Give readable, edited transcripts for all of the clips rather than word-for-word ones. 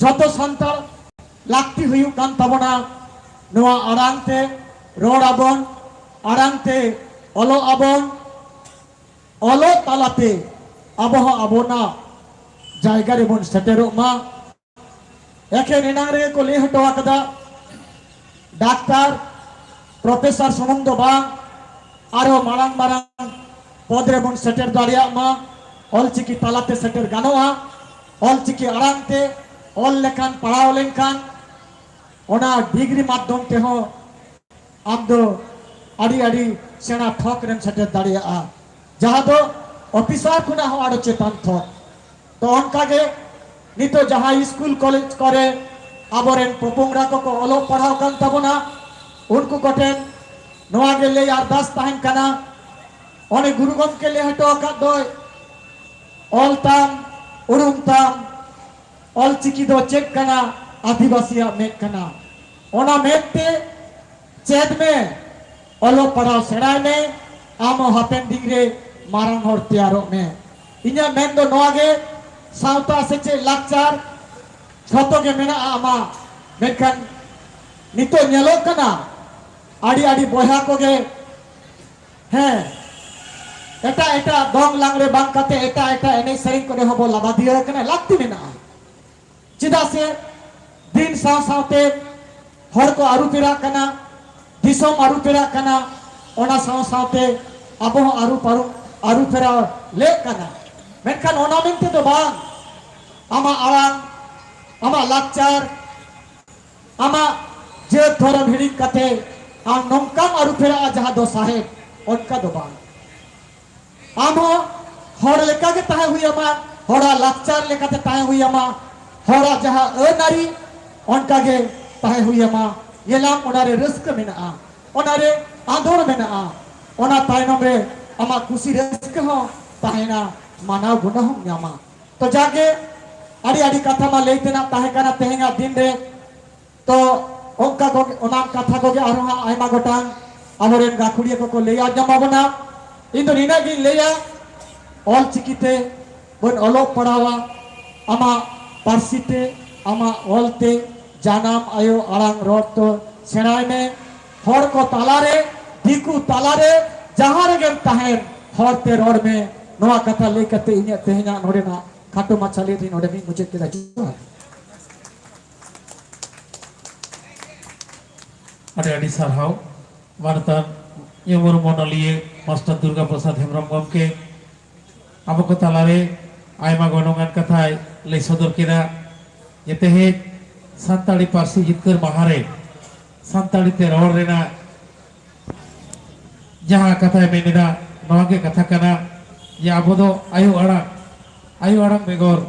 जतो संताल लाक्ति हुयु कान तबना नोआ आरांगते रोड आबन आरांगते ओलो आबन ओलो तालाते आबह आबोना जायगा रेबन सेटेरो मा एखे निनांग रे को ले हटवा कदा डाक्टर प्रोफेसर सुमंदो बांग आरो मारांग मारांग पद रेबन सेटर दाड़िया मा ऑलचिकी तालाते सेटर गानोआ ऑलचिकी आरांगते ऑल लेखान पढ़ाओ लेखान ओना डिग्री माध्यम ते हो आम दो आड़ी आड़ी सेना ठोक रेम सेटर दाड़िया जहाँ दो ऑफिसर खुना हो आड़ो चेतन ठोक तो उनका के नितो जहाँ स्कूल कॉलेज करे आबरेन पोपोंगरा को ओलो पढ़ाओ कान तबना उनको गोटेन नोआ के ले अरदास ताहेन काना ओने गुरु गमके ले हटो का दोय ऑल ताम उरुम ताम ऑल चिकी दो चेक कना आदिवासिया मेक कना ओना मेकते चेद में ओलो पढ़ाओ सेड़ाय में आमो हापेन डिग्रे मारांग हर तैयारो में इन्या मेन दो नोआगे साउता सेचे लाक्चार छोटो के मेना आमा मेनखान नितो नेलो कना आड़ी आड़ी बोहा को गे हैं एटा एटा दोंग लांगरे बांग काते एटा एटा एने सेरिंग करे हबो लाबा दिया कना लागती मेना चिदा से दिन साव सावते हर को आरु पेरा कना दिसोम आरु पेरा कना ओना साव सावते आबो आरु पेरा ले कना मेनखान ओना मेनते तो बांग आमा आरांग आमा लाक्चार आमा जे धरम हिड़ी कते आम नोंकाम आरु पेरा जहा दो साहेब उनका दो बांग आम हर लेका के ताहे हुई आमा हरा लाक्चार लेका ते ताहे हुई आमा हरा जहा नारी उनका के ताहे हुई आमा येलाम ओनारे रस्क मेना ओनारे आंदोर मेना ओना तायनम रे आमा खुशी रस्क हो ताहेना मानाव गुना हम न्यामा तो जाके आड़ी आड़ी कथा मा लेते ना ताहे काना तेहेंगा दिन रे तो ओंका को ओना कथा को के आरोहा आयमा गोटांग आमोरेन गाखुड़िया को लेया जमाबना इन नीना गिन लेया ऑल चिकीते बन ओलो पढ़ावा आमा पारसीते आमा ऑलते जानाम आयो आरांग रोड तो सेनाय में हर को तालारे दिकु तालारे जहां रे गेम ताहेन हरते रोड में नोआ कथा लेकते इन्या तेहेना नोडेना खाटो माछाले दिन नोडे मी मुझे केदा जुआ अरे अड़ी सारहाव वार्ता यमर मनलिए मास्टर दुर्गा प्रसाद हेमब्रम गमके आबो को तालारे आयमा गणगान कथाय ले सदर केदा येते हे सान्ताड़ी पारसी जितकर महारे सान्ताड़ी ते रोड रेना जहां कथाय मेनेदा नवागे कथा कना ये आबो दो आयु आड़ांग बेगर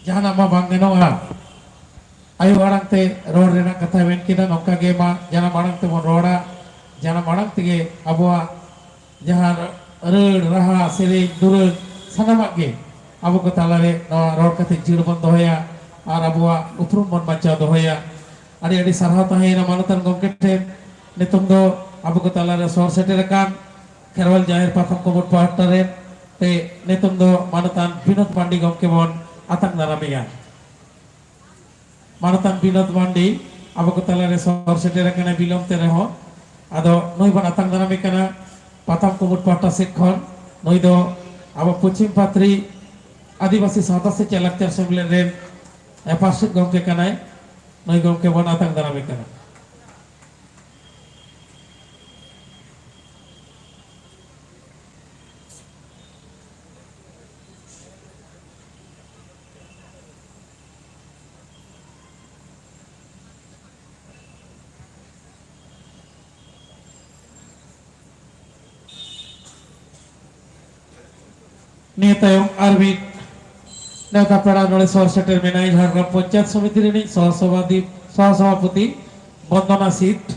जहां मा बांगे नोआ आयु आड़ांग ते रोड रेना कथा मेन केदा नोका गे मा जना माड़ांग ते मन रोड़ा जना माड़ांग तेगे आबोआ जहां रड़ रहा सेरे दुर सानामा गे आबो को तालारे नोआ रोड कते जिड़ बन दोहया और आबोआ उपरुम बन बचा दोहया आड़ी आड़ी सारहाव ताहेना मानतान गमके ठेन नितुम दो आबो को तालारे सर सेटेर कान खेरवाल जाहिर पाथम को बोट पाहटारे ते नितुम दो मानतान विनोद मांडी गमके बन आतांग नारामिया मानतान विनोद मांडी आबो को तालारे सर सेटेर कान बिलम ते रहो आदो नई बन आतांग नारामि काना पाथम को बोट पाहटा सेट खन नई दो आबो पश्चिम पात्री आदिवासी सावता से लाक्चार सेमलेन रेन एपासिक गमके कानाय नई गमके बन आतांग नारामि काना नेतायों आरबी नेता पेड़ा नोड़े सर सेटर मेनाई झाड़ग्राम पंचायत समिति रेनी सहसभापति बंदना सीट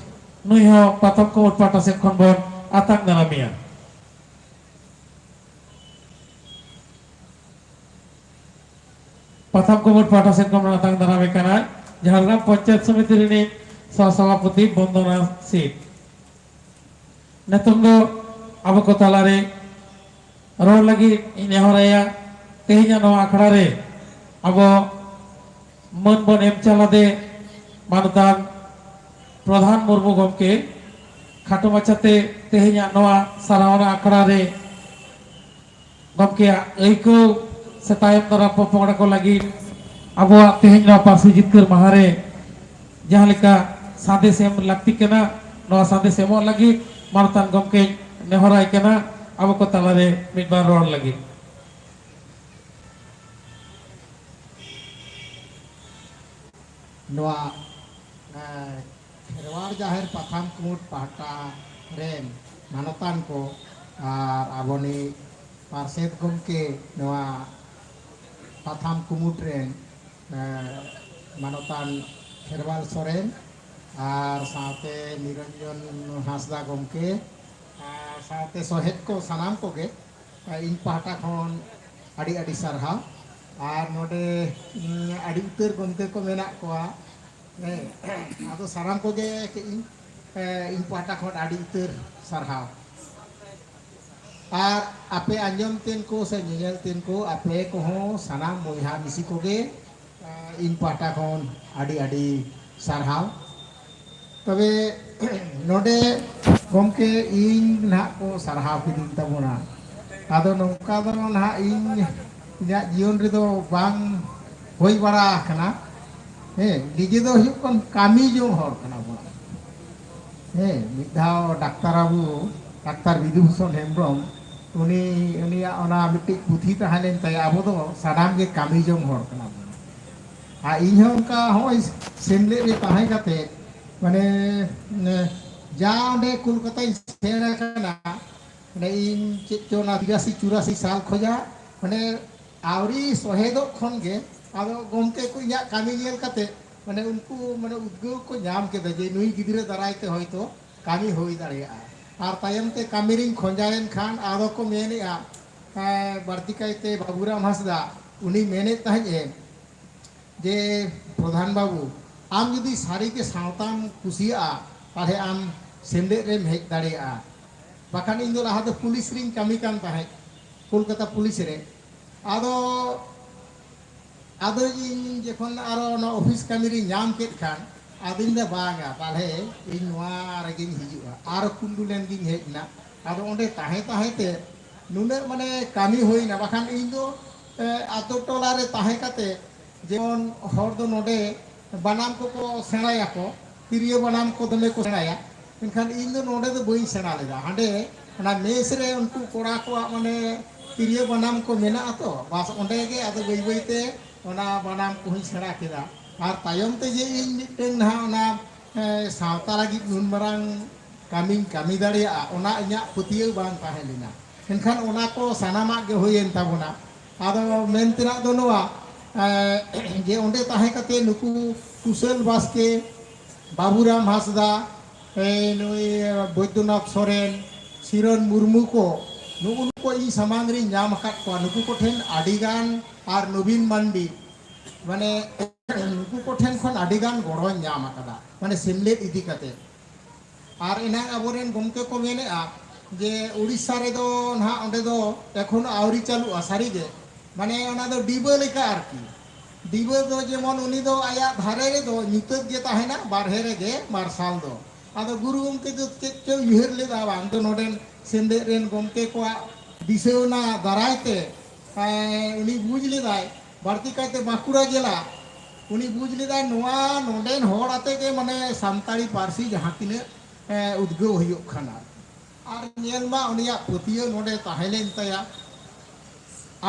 नुई हो प्रथम को पाटा से खन बन आतांग नारामिया प्रथम को पाटा से खन आतांग नारामि काना झाड़ग्राम पंचायत समिति रेनी सहसभापति बंदना सीट नेतुम दो आबो को तालारे रोड लगी नेहराया तेहना नवा आखड़ा रे अब मन बन एम चलादे मानतान प्रधान मुर्मू गमके खाटो माचाते तेहना नवा सारावना आखड़ा रे गमके ऐको से तायम दाराम पोपंगड़ा को लगी अब तेहना पार्सी जितकर महारे जहाँ लेका सादेश एम लगती केना नवा सादेश एम लगी मानतान गमके नेहराय केना अब को तलारे मिदबार रोड लगी नवा खेरवाड़ जाहिर पाथाम कुमुट पाहटा रेन मानतान को और आबोनी पार्षद गमके नवा पाथाम कुमुट रेन मानतान खेरवाल सोरेन और साथे निरंजन हांसदा गमके साथे सोहेद को सनाम को गे इन पाहटा खन आड़ी आड़ी सारहा और नोडे आड़ी उतर गमके को मेना कोआ आदो साराम को गे के इन पाहटा खन आड़ी उतर सारहा और आपे आंजम तेन को से नियल तेन को आपे को हो सनाम बोहा मिसी को गे इन पाहटा खन आड़ी आड़ी सारहा तबे नोडे गमके इन ना को सारहाव किदिन तबोना आदो नौका दो ना इन इन्या जीवन रे दो बांग होई बड़ा कना निजे दो हुयुक कन कामी जो हर कना बोना मिधाव डाक्तार बाबू डाक्तार विधुभूषण हेम्ब्रम उनी उनिया ओना मिट्टी पुथी तहालेन ताय आबो दो सादाम गे कामी जो हर कना बोना आ इन उनका होय सेमले रे ताहे काते माने जा ओंडे कोलकाता सेर कना माने इन चोना 83-84 साल खोजा माने आवरी सोहेदो खन गे आदो गमके को इया कामी नेल काते माने उनको माने उद्गो को नाम के जे नुई गिदरे दरायते होयतो कामी होई दाड़िया आर तायम ते कामिरिन खोंजायन खान आदो को मेनेआ बारती कायते बाबूराम हांसदा उनी मेने ताहे जे प्रधान बाबू आम जुदी सारी के सावताम कुसिया ताहे आम सेंदे रेम हेज दाड़िया बाखान इन दो लहा दो पुलिस रिंग कामी कान ताहे कोलकाता पुलिस रे आदो आदो इन जखन आरो ना ऑफिस कामी रि नाम केत खान आदिन दे बांगा ताहे इन नवा रगिन हिजुआ आरो कुंडुलेन गिन हेजना आदो ओंडे ताहे ताहे ते नुने माने कामी होइना बाखान इन दो आतो टोला रे ताहे काते जेमन हर दो नोडे बनाम को सेणाया को तिरियो बनाम को दमे को सेणाया इनखान इन दो नोडे दो बई सेणा लेदा हांडे ना मेस रे उनको कोड़ा को माने तिरियो बनाम को मेना तो बस ओंडे गे आदो बई बईते ओना बनाम को ही सेणा केदा आर तायम ते जे इन मिटेन ना ओना सावता लागि नुन मरांग कामी दाड़िया ओना इन्या पुतियो बान ताहेलिना इनखान ओना को सानामा गे होयेन ताबोना आदो मेनतिना दो नोवा जे ओंडे ताहे काते नुकु कुशल बास्के बाबूराम हांसदा नुई बैद्यनाथ सोरेन सिरन मुर्मू को नुकु को इ सामान रि नाम आकात को नुकु को ठेन आडिगान आर नवीन मांडी माने नुकु को ठेन खन आडिगान गड़ो नाम आकादा माने सेमलेट इदी काते आर एना अबोरेन गमके को मेनेआ जे उड़ीसा रे दो ना ओंडे दो एखोन आवरी चालू आसारी गे माने ओना दो डिबो लेका आरकी डिबो दो जेमन उनी दो आया धारे रे दो नितत गे ताहेना बारहे रे गे मार्शाल दो आदो गुरु गमके दो चेक चो उहर लेदा बांग दो नोडेन सेंदे रेन गमके को दिसेवना दारायते उनी बुझ लेदाय बारती कायते बाकुड़ा जिला उनी बुझ लेदाय नोआ नोडेन होड़ आते के माने सानताड़ी पारसी जहां तिने उद्गो हुयुक खाना आर नेल मा उनिया पुतियो नोडे ताहेलेन ताया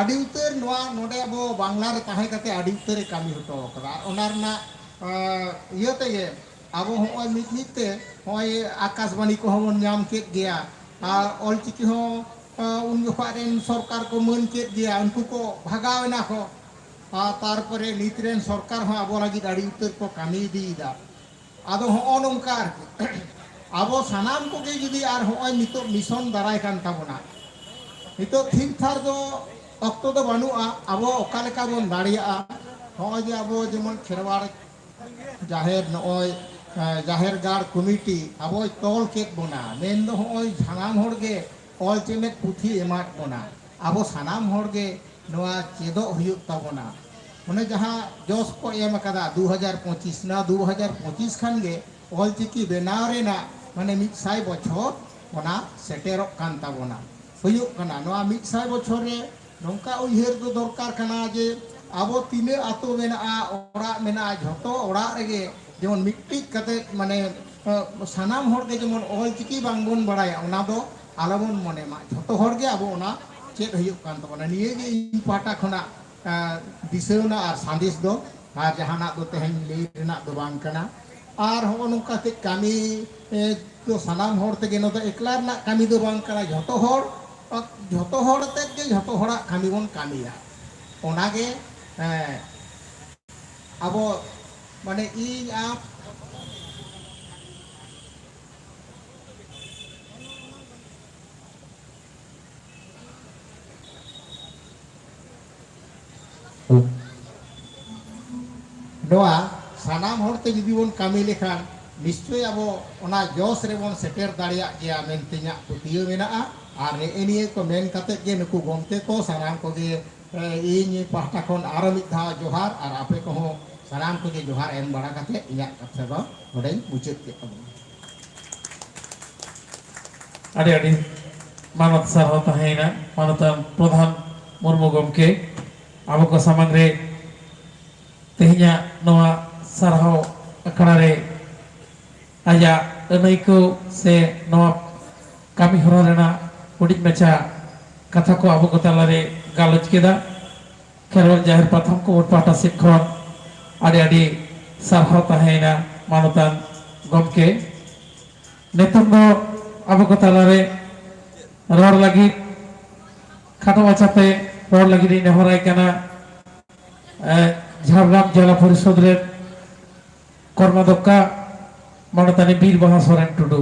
आड़ी उतर नोआ नोडे अबो बांग्ला रे ताहे काते आड़ी उतर कामी हटो करा ओनारना इयो तेगे आबो होय मितमिते होय आकाशवाणी को हमन नाम केत गया आर ऑलचिकी हो उन जोखारेन सरकार को मन केत गया उनको को भागावना को तारपरे नितरेन सरकार हो आबो लागि आड़ी उतर को कामी दीदा आदो हो नोंका आबो सानाम को गे जुदी आर होय नितो मिशन दाराय कान ताबोना नितो ठीक थार दो अक्तो दो बानुआ आबो ओका लेका बोन दाड़िया होय जे आबो जेमन खेरवाड़ जाहेर नय जाहेर गाड़ कमिटी आबो तोल केत बोना मेन दो होय सानाम होड़ गे ऑल चेमेट पुथी एमाट बोना आबो सानाम होड़ गे नोआ चेदो हुयुग ताबोना उन्हें जहाँ जोश को एम कदा 2025 ना 2025 खान गे ऑलचिकी बेनाव रेना माने मिद साय बछर ओना सेटेरोक कान ताबोना हुयुग कना नोआ मिद साय बछर रे नोंका उयहर दो दरकार कना जे आबो तिने आतो मेना ओड़ा मेना झोटो ओड़ा रेगे जेमन मिट्टी कते माने सानाम हर के जेमन ऑलचिकी बांगबन बड़ाया ओना दो आलाबन मने मा झोटो हर गे आबो ओना चेद हुयुग कान ताबोना निये गे इन पाटा खना दिसौना और संदेश दो और जहाना दो तेहन लई रेना दो बांग कना और हो नोंका ते कामी तो सनाम होड़ ते गेनो तो एकला ना कामी दो बांग कना झोटो होड़ ते गे झोटो होड़ा कामी बन कामिया ओनागे अबो माने इन आप नोआ सानाम होड़ते जुदी बन कामी लेखान निश्चय अब ओना जोश रे बन सेटेर दाड़िया गया मेनतेኛ पुतियो मेनाआ और एनिए को मेन कते गे नुकु गमते को सानाम को गे इन पाहटा खन आरो मिद धा जोहार और आपे को हो सानाम को गे जोहार एम बड़ा कते इया कथा दो नोडे मुचाद के तबो आदि आदि मानत सारह तहेना मानतान प्रधान मुर्मु गमके आबो को सामang रे तेहnya नोआ सारहाव अखड़ा रे आया अनैको से नोआ कामी हरा रेना उडिक मेचा कथा को आबो को तालारे गालोच केदा खेरवाल जाहिर प्रथम को वोट पाटा सिखन आदि आदि सारहाव तहेना मानतान गमके नेतम दो आबो को तालारे रोड लगी खाटो माचाते रोड लगी री नेहराय कना झारग्राम जिला परिषद रे कर्मदक्का मानतानी बीर बाहा सोरेन टुडू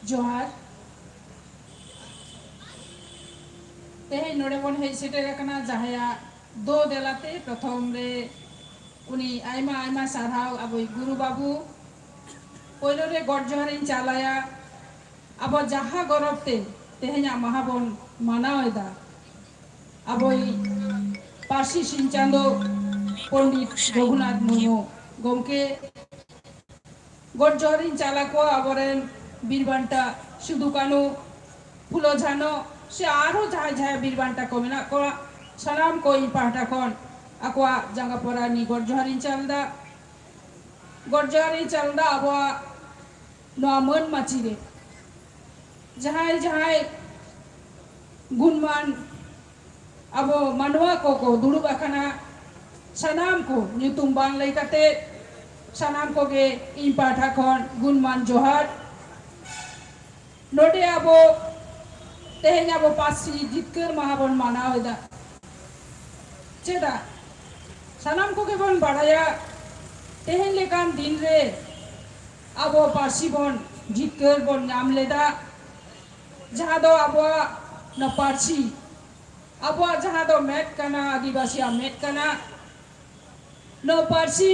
जोहार तेहे नोडे बन हे सेटेर कना जहाया दो देलाते प्रथम रे उनी आयमा आयमा सारहाव आबो गुरु बाबू पहिलो रे गड जोहारिन चालाया आबो जहा गरबते तेहेnya महाबन मानावेदा आबो पारसी सिंचांदो पंडित रघुनाथ मुर्मू गमके गड जोहारिन चाला को आबरेन बीरबांटा सिदु कानु फुलो झानो से आरो जहा जहा बीरबांटा को मेना को सनाम को इ पाहटा खन आकवा जांगा परानी गड जोहारिन चालदा आबो नोआ मन माची रे जहाय जहाय गुणमान अब मानवा को दुड़ुब आकाना सानाम को ᱧᱩᱛᱩᱢ बांग लई काते सानाम को गे इन पाठा खन गुणमान जोहार नोडे अब तेहेñ अब पासी जितकर महाबन मानावेदा चेदा सानाम को गे बन बाड़ाया तेहेñ लेकान दिन रे अब पासी बन जितकर बन नाम लेदा जहाँ दो अब न पारसी अब जहाँ दो मेट कना आदिवासी मेट कना न पारसी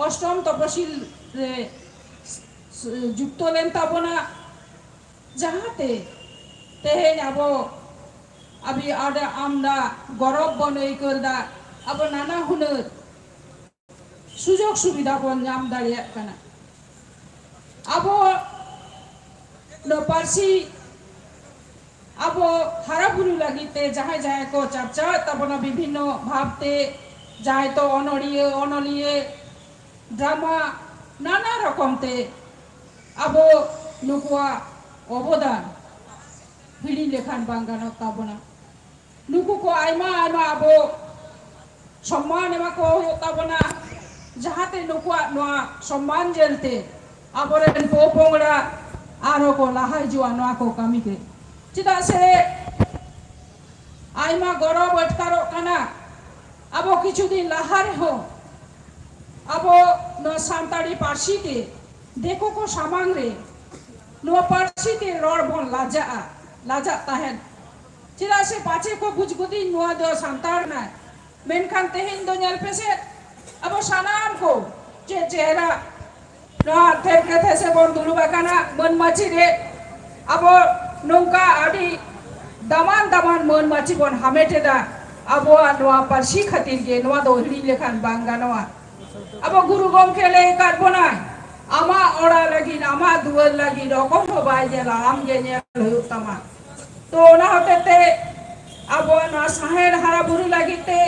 अष्टम तपशील रे जुक्त लेन ताबोना जहाँ तेहेñ अब अभी आदा आमदा गरब बनई करदा अब नाना हुनर सुजोग सुविधा बन नाम दाड़िया कना अब न पारसी अब हाराबुरु लगिते जहाँ जहाँ को चर्चा तबना विभिन्न भावते जहाँ तो अनलिए ड्रामा नाना रकमते अब नुकुआ अवदान हिड़ी लेखान बांगानो ताबना नुकु को आयमा आयमा अब सम्मान एमा को ताबना जहाते नुकुआ नोआ सम्मान जेलते आबरेन पोपोंगड़ा आरो को लाहाय जुआ नोआ को कामी के चिदा से आयमा गौरव अटकारो कना अब किछु दिन लाहारे हो अब न सान्ताड़ी पारसी के देखो को सामांग रे नो पारसी के रोड बन लाजा ताहेन चिदा से पाचे को गुजगुदी नोआ दो सान्ताड़ ना मेनखान तेहेñ दो नेल पेसे अब सानाम को चेहरा Noa terke these bon dulu bakana mon machi re abo nongka adi daman mon machi bon hamete da abo noa parsi khatir ge noa do hiri lekhan banga noa abo guru gomke le kar bonai ama ora lagi ama dual lagi rokom ho bai jela am ge ne utama to na hotete abo na saher hara buru lagite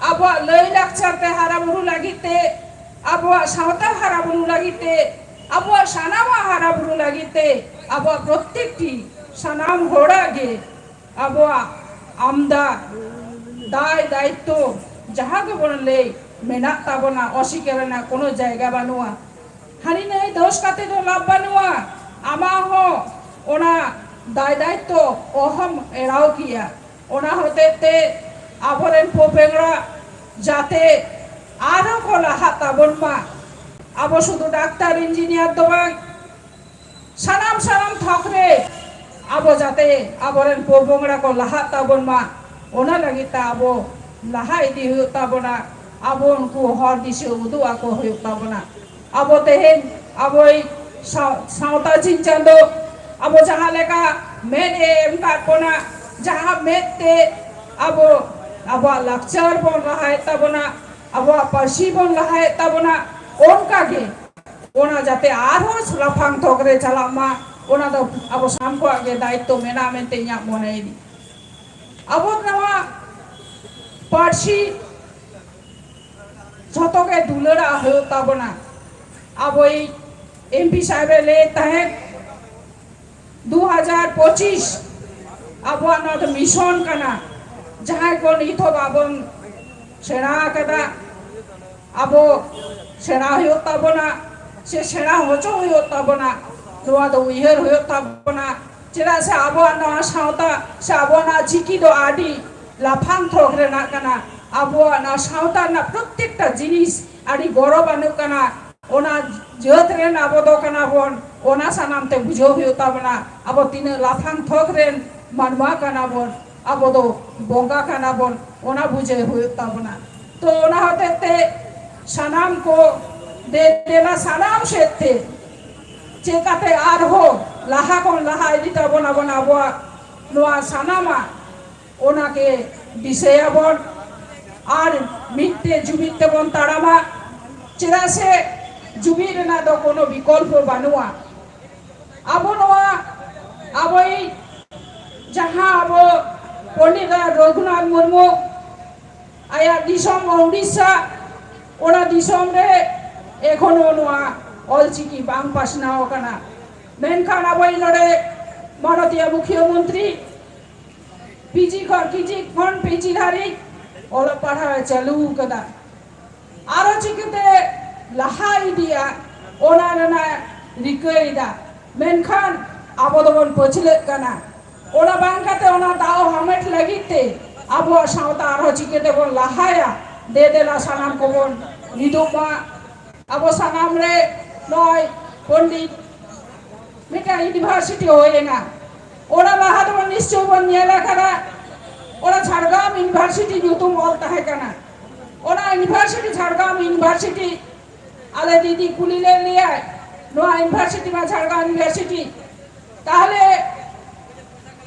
abo lei lakchar te hara buru lagite abo Santhal হারাবুরু লাগিতে abo সানামা হারাবুরু লাগিতে abo প্রত্যেকটি Sanam ঘোড়াগে abo আমদা দায় দায়িত্ব যাহাকে বললে মেনা তাবনা অস্বীকার না কোনো জায়গা বানুয়া হানি নেই দোষ কাতে তো লাভ বানুয়া আমা হো ওনা দায় দায়িত্ব অহম এরাও কিয়া ওনা হতে আবরেন পোপেংরা যাতে আরো ko lahat tabon ma abo শুধু ডাক্তার ইঞ্জিনিয়ার দবাং সানাম থকরে abo যাতে আবরেন পোবংরা ko lahat tabon ma ona lagita abo lahai di huyuk tabona abo unku hor dise udu ako huyuk tabona abo tehen aboi sauta cincando abo jaha leka med em katpona jaha mette abo lakchar bon lahai tabona abo parsi bon lahai tabona onka ge ona jate arho laphang thokre chalama ona do abo samko age daitto mena mente nya monai di abo nawa parsi jotoke dulera hoyo tabona abo ei MP sahibe le tahe 2025 abo another mission kana jahai kon ito babon সেরা kada abo সেরা huyuk tabona se সেরা hocho huyuk tabona noa do uiher huyuk tabona chera se abo na sauta se abo na chiki do adi laphang thokre na kana abo na sauta na prottekta jinis adi gorob anu kana ona jotre na abo do kana bon ona sanamte bujo huyuk tabona abo tine laphang thokren manwa kana bon abo do bonga kana bon ona buje huyuk tabona to ona hotete sanam ko dela sanam sette chekate arho laha kon laha edita bona abo noa sanama onake diseya bon ar mitte jubitte bon tarama chirase jubir na do kono bikolpo banua abo noa aboi jaha abo Pondita Raghunath Murmu aya disom Odisha ona disom re ekhono noa olchiki bang pasna okana menkan aboi lore Bharatiya Mukhyamantri PG dhari ola padha chalu kada aro chikite lahai dia ona na rikaida menkan abodobon pochile kana ona bangkate ona dao hamet lagite abo sauta arho chikete bon lahaya dela sanam ko bon niduma abo sanam re noi pondit meka university hoyenga ona lahad bon nischoy bon niela kana ona Jhargram university jutum ol tahe kana ona university Jhargram university ale didi kulile liya noa university ma Jhargram university tahale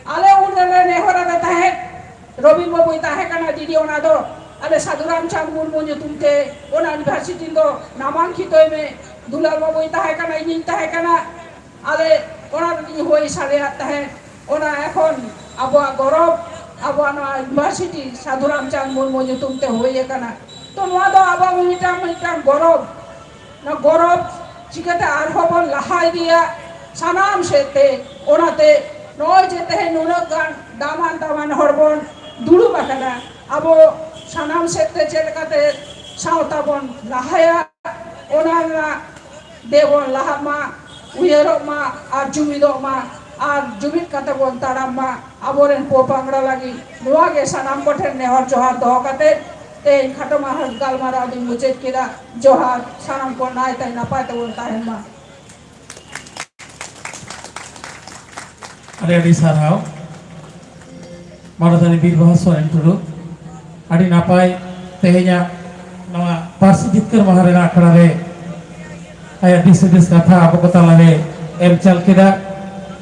ale unele nehora da tahe Robin Babu tahe kana didi ona do ale Sadhuram Chand Murmu tumte ona university do namankito me Dulal Babu tahe kana inin tahe kana ale ona ni hoi sare tahe ona ekhon abo gorob abo na university Sadhuram Chand Murmu tumte hoye kana to noa do abo mitam gorob na gorob chikate arho bon lahai dia sanam sete onate noy jete he nunok gan daman horbon dulu bakana abo sanam sete chelkate sauta bon lahaya onana devon lahama uyerok ma ar jumidok ma ar jumit kate bon tarama aboren popangra lagi noa ge sanam kothen nehor johar doh kate te khato mahar galmara adi muchet kida johar sanam ko nai tai na pai bon tahen ma Adi sarau Maradani Bir Bahasoren Turu Adi napai tehnya nama Parsi Jitkar Maharena akhara re ᱟᱭᱟᱜ ᱫᱤᱥ ᱦᱩᱫᱤᱥ ᱠᱟᱛᱷᱟ ᱟᱵᱚ ᱠᱚ ᱛᱟᱞᱟᱨᱮ ᱮᱢ ᱪᱟᱞ ᱠᱮᱫᱟ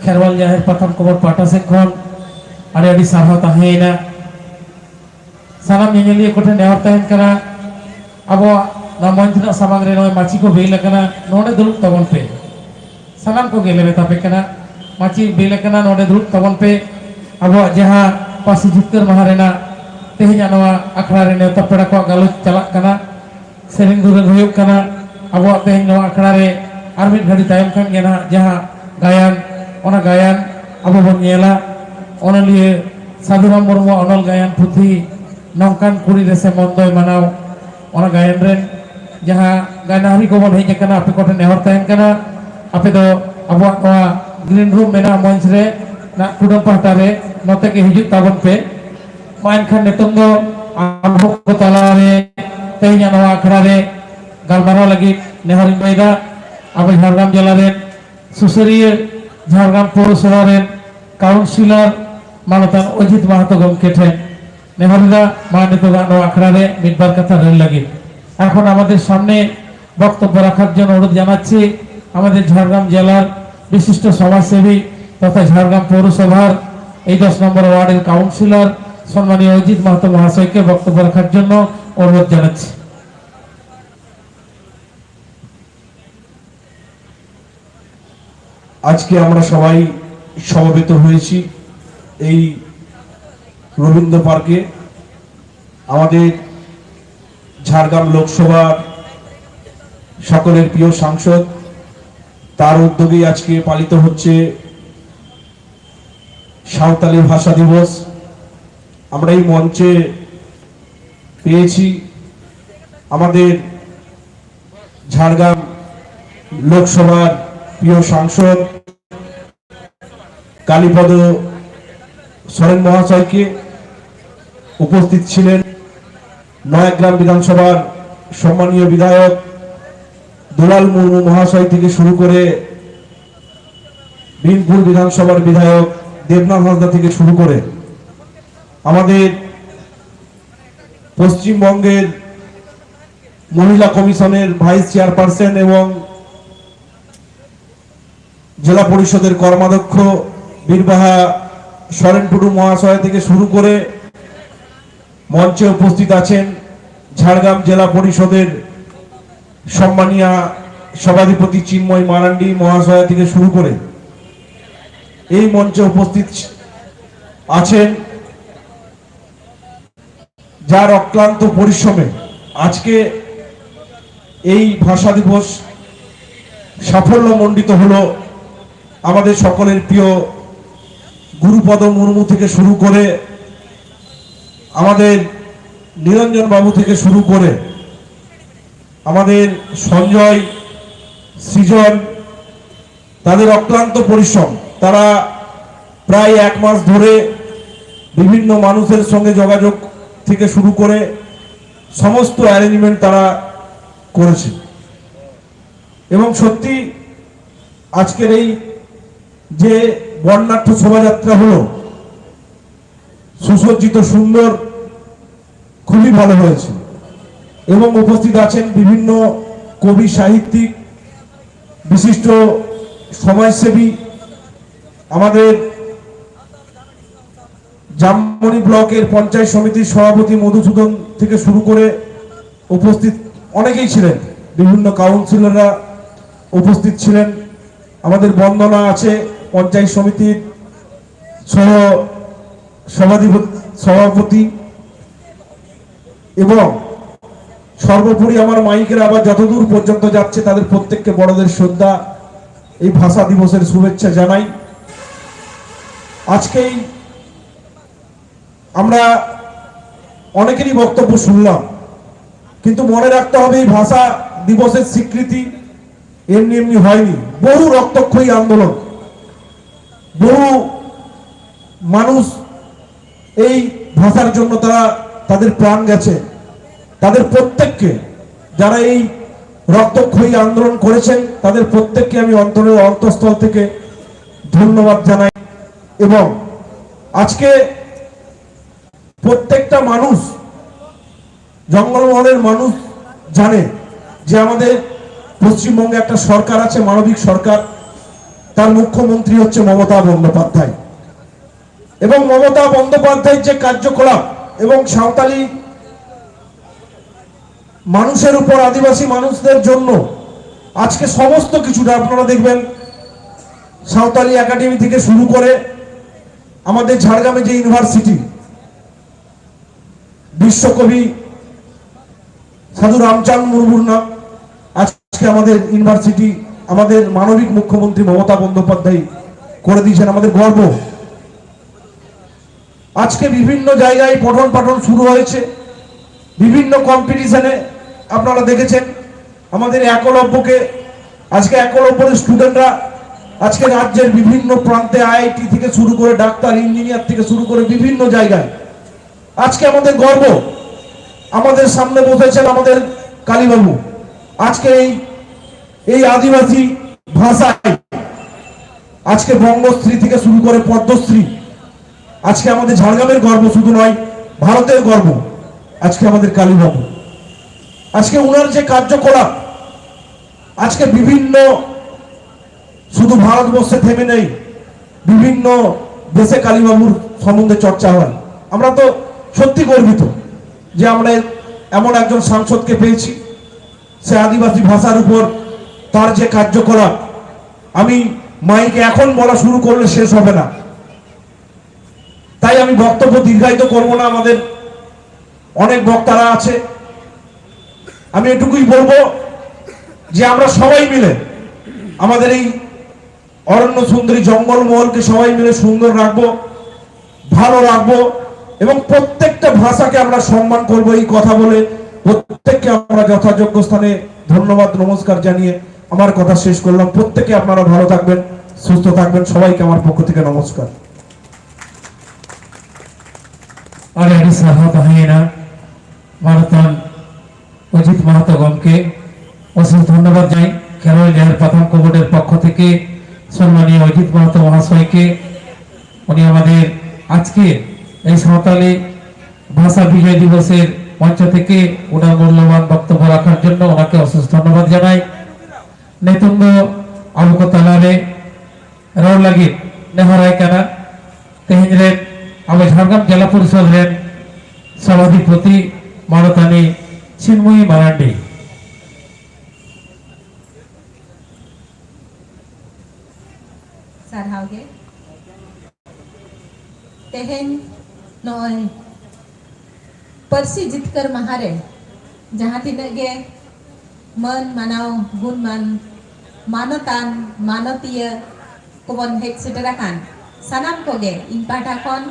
ᱠᱷᱮᱨᱣᱟᱞ ᱡᱟᱦᱮᱨ ᱯᱟᱛᱷᱟᱢ ᱠᱚᱵᱚᱨ ᱯᱟᱦᱴᱟ ᱥᱮᱫ ᱠᱷᱚᱱ ᱟᱹᱰᱤ ᱟᱹᱰᱤ ᱥᱟᱨᱦᱟᱣ ᱛᱟᱦᱮᱸᱭᱮᱱᱟ ᱥᱟᱱᱟᱢ ᱧᱮᱧᱮᱞᱤᱭᱟᱹ ᱠᱚᱴᱷᱮᱱ ᱱᱮᱦᱚᱨ ᱛᱟᱦᱮᱱ ᱠᱟᱱᱟ ᱟᱵᱚᱣᱟᱜ ᱱᱚᱣᱟ ᱢᱚᱧᱪ ᱨᱮᱱᱟᱜ ᱥᱟᱢᱟᱝ ᱨᱮ ᱱᱚᱜᱼᱚᱭ ᱢᱟᱹᱪᱤ ᱠᱚ ᱵᱮᱞ ᱟᱠᱟᱱᱟ ᱱᱚᱰᱮ ᱫᱩᱲᱩᱵ ᱛᱟᱵᱚᱱ ᱯᱮ ᱥᱟᱱᱟᱢ ᱠᱚᱜᱮ ᱞᱮ ᱢᱮᱛᱟ ᱯᱮ ᱠᱟᱱᱟ ᱢᱟᱹᱪᱤ ᱵᱮᱞ ᱟᱠᱟᱱᱟ ᱱᱚᱰᱮ ᱫᱩᱲᱩᱵ ᱛᱟᱵᱚᱱ ᱯᱮ ᱟᱵᱚᱣᱟᱜ ᱡᱟᱦᱟᱸ ᱯᱟᱹᱨᱥᱤ ᱡᱤᱛᱠᱟᱹᱨ ᱢᱟᱦᱟ ᱨᱮᱱᱟᱜ ᱛᱮᱦᱮᱧᱟᱜ ᱱᱚᱣᱟ ᱟᱠᱷᱲᱟ ᱨᱮ ᱱᱮᱣᱛᱟ ᱯᱮᱲᱟ ᱠᱚᱣᱟᱜ ᱜᱟᱞᱚᱪ ᱪᱟᱞᱟᱜ ᱠᱟᱱᱟ ᱥᱮᱨᱮᱧ ᱫᱩᱨᱟᱹᱝ ᱦᱩᱭᱩᱜ ᱠᱟᱱᱟ ᱟᱵᱚᱣᱟᱜ ᱛᱮᱦᱮᱧ ᱱᱚᱣᱟ ᱟᱠᱷᱲᱟ ᱨᱮ ᱟᱨ ᱢᱤᱫ ᱜᱷᱟᱹᱲᱤ ᱛᱟᱭᱚᱢ ᱠᱷᱟᱱ ᱜᱮ ᱱᱟᱦᱟᱜ ᱡᱟᱦᱟᱸ ᱜᱟᱭᱟᱱ ᱚᱱᱟ ᱜᱟᱭᱟᱱ ᱟᱵᱚ ᱵᱚᱱ ᱧᱮᱞᱟ ᱚᱱᱚᱞᱤᱭᱟᱹ ᱥᱟᱫᱷᱩᱨᱟᱢ ᱢᱩᱨᱢᱩᱣᱟᱜ ᱚᱱᱚᱞ ᱜᱟᱭᱟᱱ ᱯᱩᱛᱷᱤ ᱱᱚᱝᱠᱟᱱ ᱠᱩᱲᱤ ᱨᱮᱥᱮ ᱢᱚᱱᱫᱚᱭ ᱢᱟᱱᱟᱣ ᱚᱱᱟ ᱜᱟᱭᱟᱱ ᱨᱮᱱ ᱡᱟᱦᱟᱸ ᱜᱟᱭᱱᱟᱦᱟᱨᱤ ᱠᱚᱵᱚᱱ ᱦᱮᱡ ᱟᱠᱟᱱᱟ ᱟᱯᱮ ᱠᱚᱴᱷᱮᱱ ᱱᱮᱦᱚᱨ ᱛᱟᱦᱮᱱ ᱠᱟᱱᱟ ᱟᱯᱮ ᱫᱚ ᱟᱵᱚᱣᱟᱜ ᱱᱚᱣᱟ ᱜᱨᱤᱱ ᱨᱩᱢ ᱢᱮᱱᱟᱜᱼᱟ ᱢᱚᱧᱪ ᱨᱮ ᱠᱩᱰᱟᱹᱢ ᱯᱟᱦᱴᱟ ᱨᱮ ᱱᱚᱛᱮ ᱜᱮ ᱦᱤᱡᱩᱜ ᱛᱟᱵᱚᱱ ᱯᱮ ᱢᱟ ᱮᱱᱠᱷᱟᱱ ᱱᱤᱛᱚᱝ ᱫᱚ ᱟᱵᱚ ᱠᱚ ᱛᱟᱞᱟᱨᱮ ᱛᱮᱦᱮᱧᱟᱜ ᱱᱚᱣᱟ ᱟᱠᱷᱲᱟ ᱨᱮ ᱜᱟᱞᱢᱟᱨᱟᱣ ᱞᱟᱹᱜᱤᱫ ᱱᱮᱦᱚᱨᱤᱧ ᱞᱟᱹᱭᱫᱟ ᱟᱵᱚ ᱡᱷᱟᱲᱜᱨᱟᱢ ᱡᱮᱞᱟ ᱨᱮᱱ ᱥᱩᱥᱟᱹᱨᱤᱭᱟᱹ ঝাড়গ্রাম পৌরসভা রেন কাউন্সিলর মানতান অজিত মাহাতো গমকে ঠেন নেহরদা মানিতগা নো আখড়ারে মিটবার কথা রেল লাগে এখন আমাদের সামনে বক্তব্য রাখার জন্য অনুরোধ জানাচ্ছি আমাদের ঝাড়গ্রাম জেলার বিশিষ্ট সমাজসেবী তথা ঝাড়গ্রাম পৌরসভার এই 10 নম্বর ওয়ার্ডের কাউন্সিলর সম্মানীয় অজিত মাহাতো মহাশয়কে বক্তব্য রাখার জন্য অনুরোধ জানাচ্ছি আজকে আমরা সবাই সমবেত হয়েছি এই রবীন্দ্র পার্কে আমাদের ঝাড়গ্রাম লোকসভার সকলের প্রিয় সাংসদ তার উদ্যোগে আজকে পালিত হচ্ছে সাঁওতালি ভাষা দিবস আমরা এই মঞ্চে পেয়েছি আমাদের ঝাড়গ্রাম লোকসভার প্রিয় সাংসদ কালীপদ সরেন মহাশয়কে উপস্থিত ছিলেন নয়াগ্রাম বিধানসভার সম্মানীয় বিধায়ক দুলাল মুর্মু মহাশয় থেকে শুরু করে বিনপুর বিধানসভার বিধায়ক দেবনাথ হাঁসদা থেকে শুরু করে আমাদের পশ্চিমবঙ্গের মহিলা কমিশনের ভাইস চেয়ারপারসন এবং জেলা পরিষদের কর্মাধ্যক্ষ বীরবাহা সরেন টুডু মহাশয় থেকে শুরু করে মঞ্চে উপস্থিত আছেন ঝাড়গ্রাম জেলা পরিষদের সম্মানীয় সভাধিপতি চিন্ময় মারান্ডি মহাশয় থেকে শুরু করে এই মঞ্চে উপস্থিত আছেন যার অক্লান্ত পরিশ্রমে আজকে এই ভাষা দিবস সাফল্যমণ্ডিত হলো আমাদের সকলের প্রিয় গুরুপদ মুর্মু থেকে শুরু করে আমাদের নিরঞ্জন বাবু থেকে শুরু করে আমাদের সঞ্জয় সৃজন তাদের অক্লান্ত পরিশ্রম তারা প্রায় 1 মাস ধরে বিভিন্ন মানুষের সঙ্গে যোগাযোগ থেকে শুরু করে সমস্ত অ্যারেঞ্জমেন্ট তারা করেছে এবং সত্যি আজকের এই যে বর্ণাঢ্য শোভাযাত্রা হলো সুসজ্জিত সুন্দর খুবই ভালো হয়েছে এবং উপস্থিত আছেন বিভিন্ন কবি সাহিত্যিক বিশিষ্ট সমাজসেবী আমাদের জামমনি ব্লকের পঞ্চায়েত সমিতির সভাপতি মধুসূদন থেকে শুরু করে উপস্থিত অনেকেই ছিলেন বিভিন্ন কাউন্সিলররা উপস্থিত ছিলেন আমাদের বন্দনা আছে পঞ্চায়েত সমিতির সভাপতি এবং সর্বোপরি আমার মাইকের আবার যতদূর পর্যন্ত যাচ্ছে তাদের প্রত্যেককে বড়দের শ্রদ্ধা এই ভাষা দিবসের শুভেচ্ছা জানাই আজকেই আমরা অনেকেরই বক্তব্য শুনলাম কিন্তু মনে রাখতে হবে এই ভাষা দিবসের স্বীকৃতি এমনি এমনি হয়নি বহু রক্তক্ষয়ী আন্দোলন বহু মানুষ এই ভাষার জন্য তারা তাদের প্রাণ গেছে তাদের প্রত্যেককে যারা এই রক্তক্ষয়ী আন্দোলন করেছেন তাদের প্রত্যেককে আমি অন্তরের অন্তঃস্থল থেকে ধন্যবাদ জানাই এবং আজকে প্রত্যেকটা মানুষ জঙ্গলমহলের মানুষ জানে যে আমাদের পশ্চিমবঙ্গে একটা সরকার আছে, মানবিক সরকার, তার মুখ্যমন্ত্রী হচ্ছে মমতা বন্দ্যোপাধ্যায়। এবং মমতা বন্দ্যোপাধ্যায়ের যে কার্যকলাপ এবং সাঁওতালি মানুষের উপর, আদিবাসী মানুষদের জন্য আজকে সমস্ত কিছুটা আপনারা দেখবেন, সাঁওতালি একাডেমি থেকে শুরু করে আমাদের ঝাড়গ্রামে যে ইউনিভার্সিটি, বিশ্বকবি সাধু রামচাঁদ মুর্মুর নাম আজকে আমাদের ইউনিভার্সিটি, আমাদের মানবিক মুখ্যমন্ত্রী মমতা বন্দ্যোপাধ্যায় করে দিয়েছেন, আমাদের গর্ব। আজকে বিভিন্ন জায়গায় পঠন পাঠন শুরু হয়েছে, বিভিন্ন কম্পিটিশনে আপনারা দেখেছেন আমাদের একলব্যকে, আজকে একলব্যের স্টুডেন্টরা আজকে রাজ্যের বিভিন্ন প্রান্তে আইআইটি থেকে শুরু করে ডাক্তার, ইঞ্জিনিয়ার থেকে শুরু করে বিভিন্ন জায়গায় আজকে আমাদের গর্ব। আমাদের সামনে বসেছেন আমাদের কালীবাবু, আজকে এই আদিবাসী ভাষায় আজকে বঙ্গশ্রী থেকে শুরু করে পদ্মশ্রী, আজকে আমাদের ঝাড়গ্রামের গর্ব শুধু নয়, ভারতের গর্ব আজকে আমাদের কালীবাবু। আজকে উনার যে কার্যকলাপ আজকে বিভিন্ন, শুধু ভারতবর্ষে থেমে নেই, বিভিন্ন দেশে কালীবাবুর সম্বন্ধে চর্চা হয়। আমরা তো সত্যি গর্বিত যে আমরা এমন একজন সাংসদকে পেয়েছি, সে আদিবাসী ভাষার উপর তার যে কার্যকলাপ, আমি মাইকে এখন বলা শুরু করলে শেষ হবে না, তাই আমি বক্তব্য দীর্ঘায়িত করব না। আমাদের অনেক বক্তারা আছে, আমি এটুকুই বলবো যে আমরা সবাই মিলে আমাদের এই অরণ্য সুন্দরী জঙ্গলমহলকে সবাই মিলে সুন্দর রাখবো, ভালো রাখবো এবং প্রত্যেকটা ভাষাকে আমরা সম্মান করব। এই কথা বলে প্রত্যেককে আমরা যথাযোগ্য স্থানে ধন্যবাদ নমস্কার জানিয়ে আমার কথা শেষ করলাম। প্রত্যেকে আপনারা ভালো থাকবেন, সুস্থ থাকবেন, সবাইকে আমার পক্ষ থেকে নমস্কার। আর আড়ি সাহা তাহেনা মানতান অজিত মাহাতো গমকে অশেষ ধন্যবাদ জানাই। খেলোয়াড় লেহার প্রথম বোর্ডের পক্ষ থেকে সম্মানীয় অজিত মাহাতো মহাশয়কে, উনি আমাদের আজকে এই সাঁওতালি ভাষা বিজয় দিবসের মঞ্চ থেকে ওনার মূল্যবান বক্তব্য রাখার জন্য ওনাকে অশেষ ধন্যবাদ জানাই। নেতুন্দ আবুক তালারে রড় লাগি নেহরাই কানা তেহেন রে আবু ঝাড়গ্রাম জেলা পরিষদ রেন সভাধিপতি মানতানি Chinmayi Marandi. sarhaw ge tehen noy persi jitkar mahare jahan tinag ge man manaw gun man manotan manotiya kubon hek seterakan sanam ko ge in patakon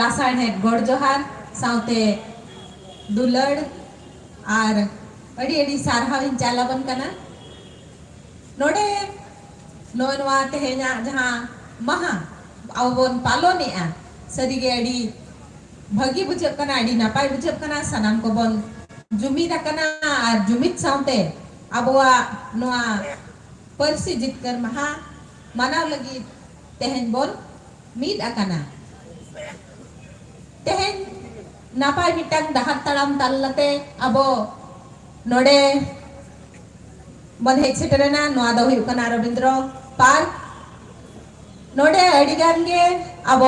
lasar het gor johar saute dulad ar adi adi sarhaw in chalaban kana node नोनवा तेहेना जहाँ महा अवबोन पालोने आ सरीगे अडी भगी बुझब कना अडी नापाय बुझब कना सनाम को bone जुमिदा कना आर जुमित साउते अबवा नोआ परसी जितकर महा मनाव लगी तेहेन बोन मीद अकना तेहेन नापाय मिटang dahat talam tallate abo नोडे बन हेक सेटरना नोआ दो हुयुक कना रविंद्र पार्क नोडे अडिगान गे अब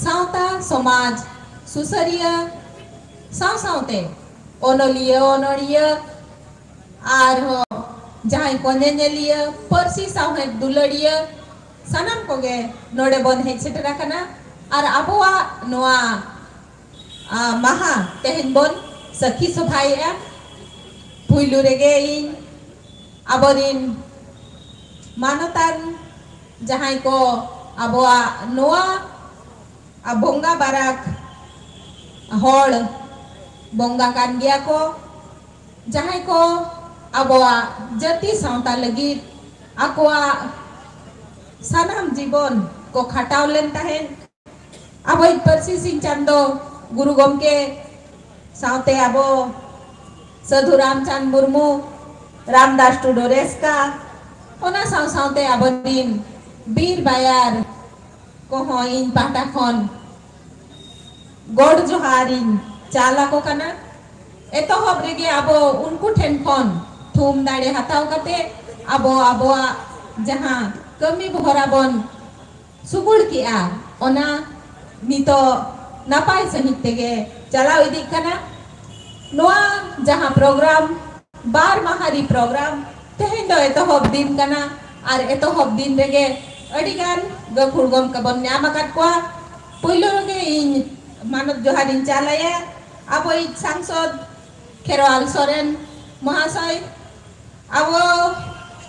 सावता समाज सुसरिया साव सावते ओनोलिया ओनोरिया आर हो जहां कोनेनेलिया परसी साव है दुलड़िया सनम कोगे नोडे बन हेक सेटरा कना आर अबवा नोआ महा तेहन बन सखी सभाया पुइलु रेगे इन abodin manotan jahay ko aboa noa abonga barak hol bonga kan gya ko jahay ko aboa jati saunta lagi akwa sanam jibon ko khataw len tahen aboy persi sing chando guru gomke saute abo sadhu ramchand murmu Ramdas टुडोरेस का ओना Sao सावते abodin बीर बायार को होइन पाटा खन गोड जोहारिन चाला को कना एतो हबरेगे आबो उनको ठेन खन थूम दाड़े हताव कते abo जहाँ कमी भरा बन सुगुड़ किया ओना नितो नापाय सहित तेगे चलाव इदी कना नोआ जहाँ प्रोग्राम बार माहारी प्रोग्राम तेहें दो एतोहब दिन कना और एतोहब दिन रेगे अडिगान गखुड़गम कबन न्यामकात को पुइलो गे इन मानव जोहारिन चालाया अब सांसद खेरवाल सोरेन महाशय अब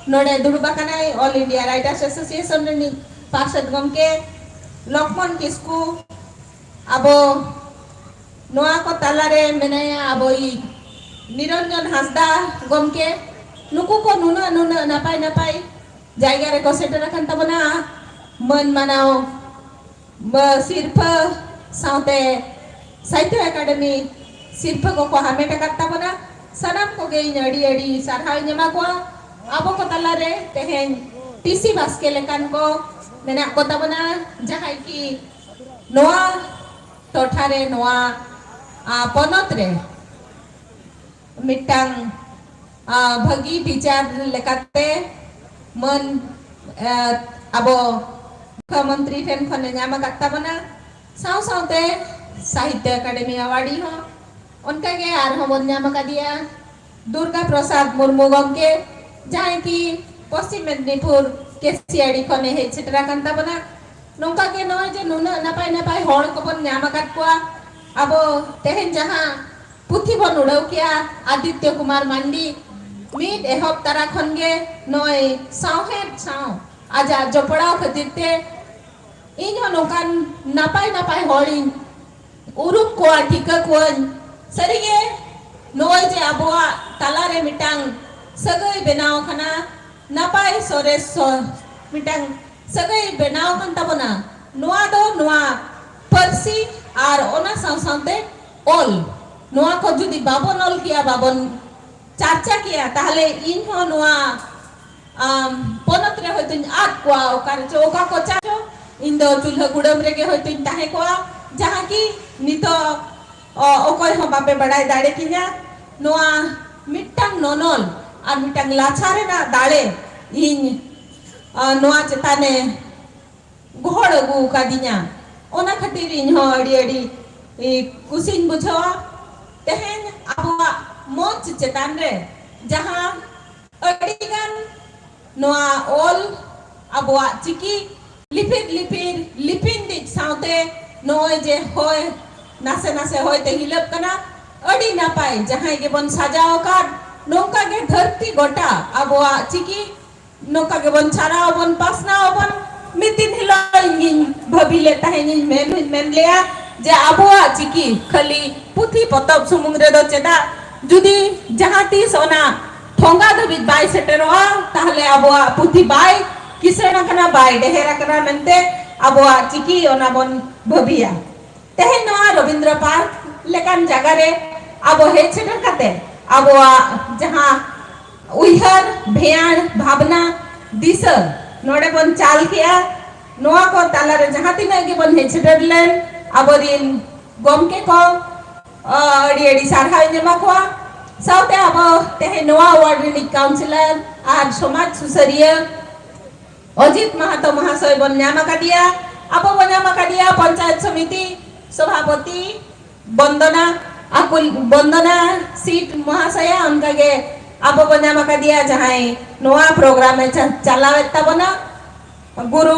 नोडे दुर्बाकानाय ऑल इंडिया राइटर्स एसोसिएशन नि पार्षद गमके लक्ष्मण किस्कू अब नोआ को तालारे मेनाया अब निरंजन हासदा गमके नुकु को नुना नुना नापाय नापाय जायगा रे को सेटर kan tabana मन मानाव सिर्फ साउते साहित्य एकेडमी सिर्फ को हमेटा करता बना सनम को गे अड़ी अड़ी सारहाय ᱧᱟᱢᱟ को अब को तलारे तेहेन टीसी बास्के लेकान को मेना को तबना जहाय की नोआ टोठारे नोआ पनत रे मिटांग भगी टीचर लेकाते मन अब मुख्यमंत्री ठेन खने ᱧᱟᱢ ᱠᱟᱜ ᱛᱟᱵᱚᱱᱟ साव सावते साहित्य एकेडमी अवार्डी हो उनका के आर हो बन ᱧᱟᱢ दिया दुर्गा प्रसाद मुर्मू गमके जहाँ की पश्चिम मेदिनीपुर के सीआईडी खने हे छिटरा kan tabana नोंका के नय जे नुना नापाय नापाय होड़ को बन ᱧᱟᱢ ᱠᱟᱫ कोआ अब तेहेन जहाँ पुथी बन उड़ाव किया आदित्य कुमार मांडी मीट एहब तारा खनगे नय सावहेब साव आजा जपड़ाव खतिरते इन नोकान नापाय नापाय होड़िन उरुम कोआ ठिका कोन सरिगे नोय जे अबवा तालारे मिटांग सगई बेनाव खना नापाय सोरेस मिटांग सगई बेनाव खन तबना नोआ दो नोआ परसी आर ओना साव सावते ओल नोआ को जुदी बाबन ओल किया बाबन चर्चा किया ताहले इन हो नोआ पनत रे होइतिन आद कोआ ओकार चोका को चाचो इन दो चुल्हा गुड़म रे के होइतिन ताहे कोआ जहाँ की नितो ओकोय हो बापे बड़ाई दाड़े किया नोआ मिटांग नोनोल और मिटांग लाचारे ना दाड़े इन नोआ चेताने घोड़ गु का दिया ओना खातिर इन हो अड़ी अड़ी कुसिन बुझवा तेहेन आबवा मंच चेतान रे जहाँ अड़ीगान नोआ ओल आबवा चिकी लिपिर लिपिर लिपिन दिक साउते नोय जे होय नासे नासे होय ते हिलब कना अड़ी नापाय जहाँ के बन सजाओ का नोका के धरती गोटा आबवा चिकी नोका के बन छाराओ बन पासनाओ बन मितिन हिलो इंगिन भबिले ताहेनिन मेन लिया जे आबवा चिकी खाली पुथी पतब सुमुंग रे दो चेदा जुदी जहाँ तीस ओना ठोंगा दबी बाय सेटेरोआ ताहले आबवा पुथी बाय किसना कना बाय डेहेरा कना मेनते आबवा चिकी ओना बन भबिया तेहेन नोआ रविंद्र पार्क लेकान जगह रे आबो हे सेटर कते आबवा जहाँ उइहर भेयान भावना दिस नोडे बन चाल किया नोआ को ताला रे जहाँ तिना के बन हे सेटर लेन आबोरिन गमके को अड़ी अड़ी सारहाय ᱧᱟᱢᱟ को साउते आबो तेहे नोआ वार्ड रिनिक काउंसिलर आर समाज सुसरिया अजित महातो महाशय बन ᱧᱟᱢ दिया अब बन ᱧᱟᱢ दिया पंचायत समिति सभापति वंदना अकुल वंदना सीट महाशया उनका के अब बन ᱧᱟᱢ दिया जहाँ नोआ प्रोग्राम में चलावे तबना गुरु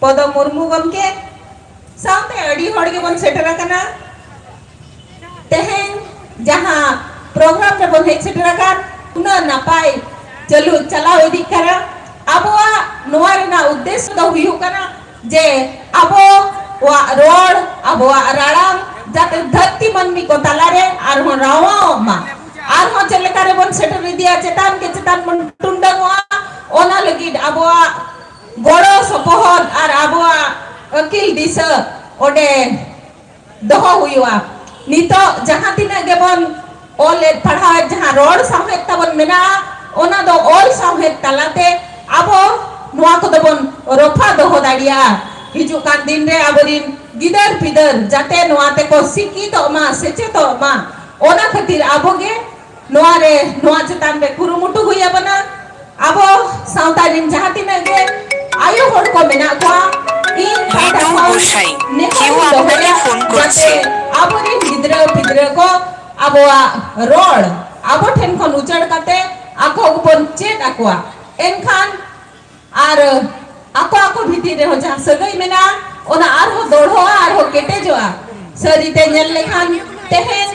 पद मुर्मू गमके साउते अड़ी होड़ के बन सेटर कना तेहेन जहाँ प्रोग्राम रे बन हे सेटर का उना नापाय चलू चलाव इदी करा आबवा नोआ रेना उद्देश्य दो हुयु कना जे आबो वा रोड आबवा राड़ाम जाते धरती मनमी को तालारे आर हो रावा मा आर हो चलेका रे बन सेटर दिया चेतान के चेतान बन टुंडंगवा ओना लगिद आबवा गोड़ो सपोहद आर आबवा अकिल दिस ओडे दोहो हुयुआ नितो जहाँ तिना गेबन ओल पढ़ा जहाँ रोड साहेब तबन मेना ओना दो ओल साहेब तलाते आबो नोआ को दबन रोफा दोहो दाड़िया हिजु कान दिन रे आबरिन गिदर पिदर जाते नोआ ते को सिकी तो मा सेचे तो मा ओना खातिर आबोगे noa re noa chetan re kurumutu huya bana abo sauta rin jaha tina ge ayu hor ko mena ko in Ledo গোসাই কেউ আপনাকে ফোন করছে abo rin gidra ko aboa rod abo then kon uchad kate ako bon chet akwa enkhan ar ako bhitir re ho ja sagai mena ona ar ho dorho ar ho kete joa sari te nyel lekhan tehen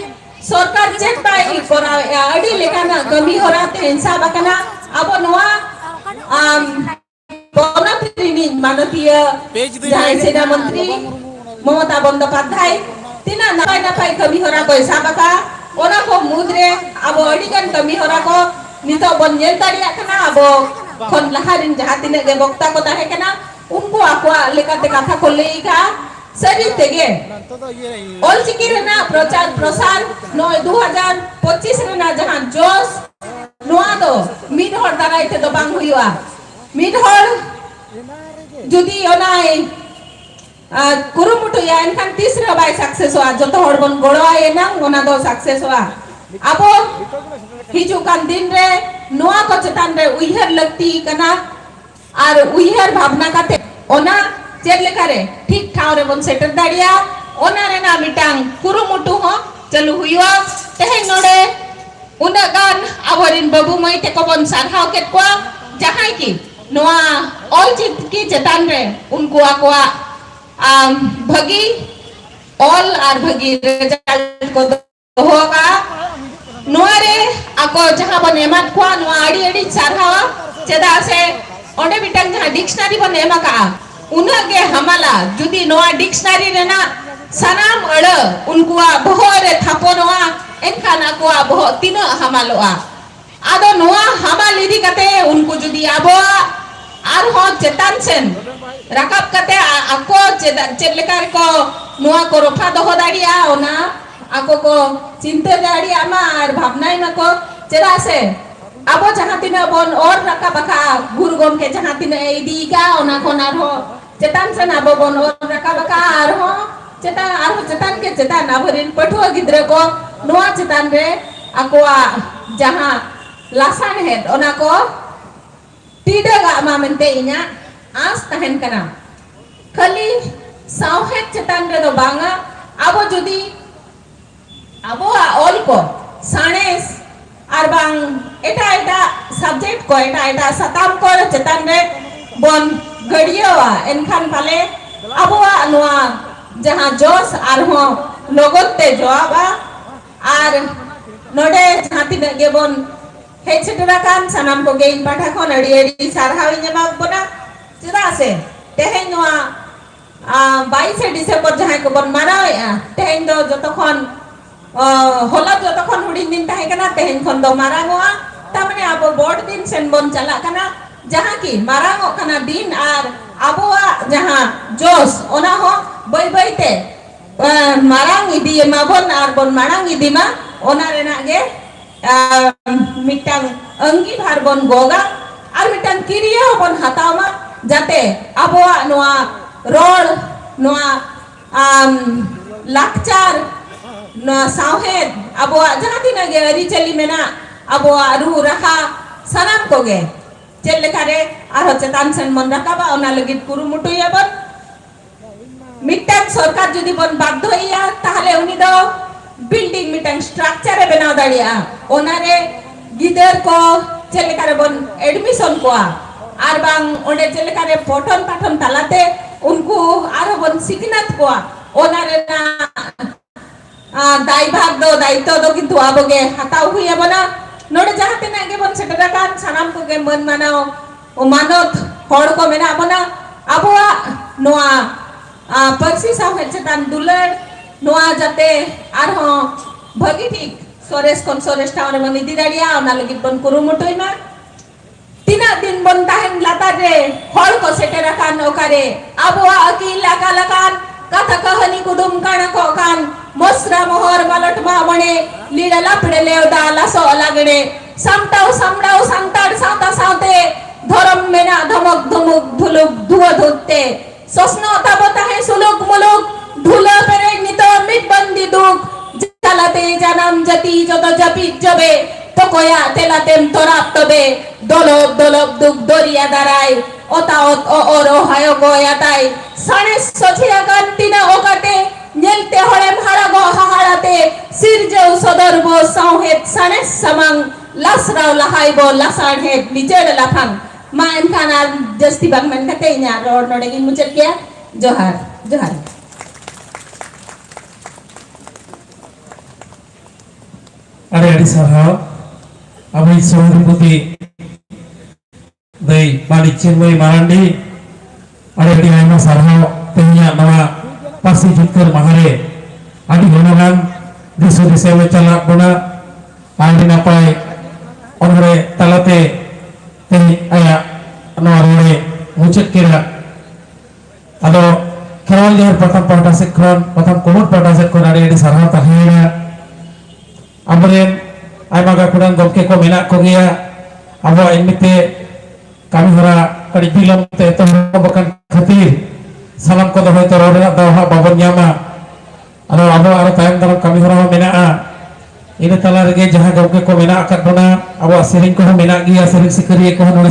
सरकार check पाई कोरा अड़ी लेकाना कमी हो रहा ते हिसाब akana abo noa bonaprini माननीय जहां सेना मंत्री ममता बंदोपाध्याय तिना नापाई कमी हो रहा को हिसाब का ओना को मुद्रे abo अड़ी kan कमी हो रहा को नितो बन nyel tadi akana abo kon laharin जहां तिने ge बक्ता को ताहे kana उनको akwa lekate katha ko leika सरी तेगे ऑल चिकी रहना प्रचार प्रसार 2025 रहना जहां जोश नोआ दो मिड हर दाराई ते दो बांग हुआ मिड हर जुदी ओनाई कुरुमुटु या इनखान तीसरा बाय सक्सेस हुआ जो तो हर बन गोड़वा ये ना ओना दो सक्सेस हुआ अबो हिजुकान दिन रे नोआ को चेतान रे उइहर लगती कना और उइहर भावना काते ओना चेर लेकारे ठीक ठाव रे बन सेटर दाड़िया ओना रे ना मिटांग कुरुमुटु हो चलु हुआ तेहे नोडे उना गान आवरिन बाबू मई ते को बन सारहाव केट को जहां की नोआ ऑल चित की चेतान रे उनको आकोआ भगी ऑल आर भगी रिजल्ट को होगा नोआ रे आको जहां बन एमात को नोआ अड़ी सारहाव चेदा से ओंडे मिटांग जहां डिक्शनरी बन एमा का उनगे हमला जुदी नोआ डिक्शनरी रेना सनाम अड़ उनकुआ बहोरे थापोनोआ एनखाना कोआ बहो तिनो हमलोआ आदो नोआ हमाल इदी कते उनको जुदी आबो आर हो चेतान सेन रकाब कते आको चेलेकार को नोआ को रफा दहो दाड़िया ओना आको को चिंता दाड़िया मा आर भावनाई मा को चेदा से आबो जहां तिने बन और रकाब का गुरुगम के जहां तिने इदी का ओना कोनार हो चेतान से ना बन और रकाब का आर हो चेतान के चेतान आवरिन पठुआ गिद्रे को नोआ चेतान रे आकोआ जहां लासान है ओना को तीडगा मा मेनते इnya आस तहन कना खाली सावहेद चेतान रे दो बांगा आबो जुदी आबो ऑल को साणेस आर बांग एटा सब्जेक्ट को एटा सताम को चेतान रे बन गड़ियावा एनखान पाले आबोआ नोआ जहां जोश आर हो लोगोते जोआबा आर नोडे जहां तिने गे बन हेज सेटरा कान सनाम को गे इन पाठा खन अड़ी सारहाव इᱧमा बना चेदा से तेहेन नोआ 22 डिसेम्बर जहां को बन मानावेआ तेहेन दो जतो खन होला जतो खन हुडिन दिन ताहे कना तेहेन खन दो मारांगोआ तामने आबो बोर्ड दिन सेन बन चला कना जहां की मारांगो कना दिन आर आबोआ जहां जोश ओना हो बई बईते मारांग इदी माबन आर बन मारांग इदी मा ओना रेना गे मिटांग अंगी भार बन गोगा आर मिटांग किरिया बन हतामा जाते आबोआ नोआ रोड नोआ लाकचार नोआ सावहेद आबोआ जहां तिना गे अरी चली मेना आबोआ रू रहा सनाम को गे चेल लेकारे आर चेतान सेन मन रकाबा ओना लगित कुरुमुटु याबन मिटांग सरकार जुदी बन बाध्य होइया ताहले उनी दो बिल्डिंग मिटांग स्ट्रक्चर बनाव दाड़िया ओना रे गिदर को चेल लेकारे बन एडमिशन को आर बांग ओंडे चेल लेकारे पठन पाठन तालाते उनको आर बन सिखनात को ओना रे ना दायभाग दो दायित्व दो किंतु आबोगे हताव हुइया बना नोडे जहां तिना गे बन सेटरा कान सनाम को गे मन मानाओ ओ मानत होड़ को मेना बना आबोआ नोआ परसी साव हेचेतान दुलर नोआ जाते आर हो भगी ठीक सोरेस कोन सोरेस टावर मन इदी दाड़िया ओना लगी बन कुरुमुटुई मा तिना दिन बन ताहेन लाता रे होड़ को सेटरा कान ओकारे आबोआ अकील लाकान कथा कहानी कुदुम काना को कान मोसरा मोहर मालट मा मणे लीडला पड़ेलेवदा लासो लागणे सामटाव सांताड़ सावता सावते धरम मेना धमक धमुक धुलुक धुआ धुते सोसनो ताबता है सुलुक मुलुक धुला पेरे नितो मिट बंदी दुख जलाते जानम जति जतो जपी जबे tokoya telatem torap tobe dolob dolob duk doriya darai otaot o oro hayo goyatai sane sochiagan tina okate nyelte holem harago haharate sirjeu sodorbo sauhet sane samang lasrau lahaibo lasarhet nijer lafang ma enkanal jasti bangman katenya ror nodegin mucet kia johar johar Adi sarhau Abai Sahuripati Dai Balik Chinmay Marandi Adi aima sarhau Tehnya nawa Pasi Jikir Mahare Adi gunakan Disu disewe calak guna Adi napai Onore talate Teh ayak Nawarore Mucet kira Ado Kerawal jahar patam pada sekron Patam kumut pada sekron Adi sarhau tahina Amren aima gakuran gomke ko menak ko gia abo emite kami hora kadi bilam te to bakan khatir salam ko dohoy to rona dawha babon nyama aro abo aro tayam dalam kami hora menaa ini tala rege jaha gomke ko menak akad dona abo sering ko menak gia sering sikari ko nona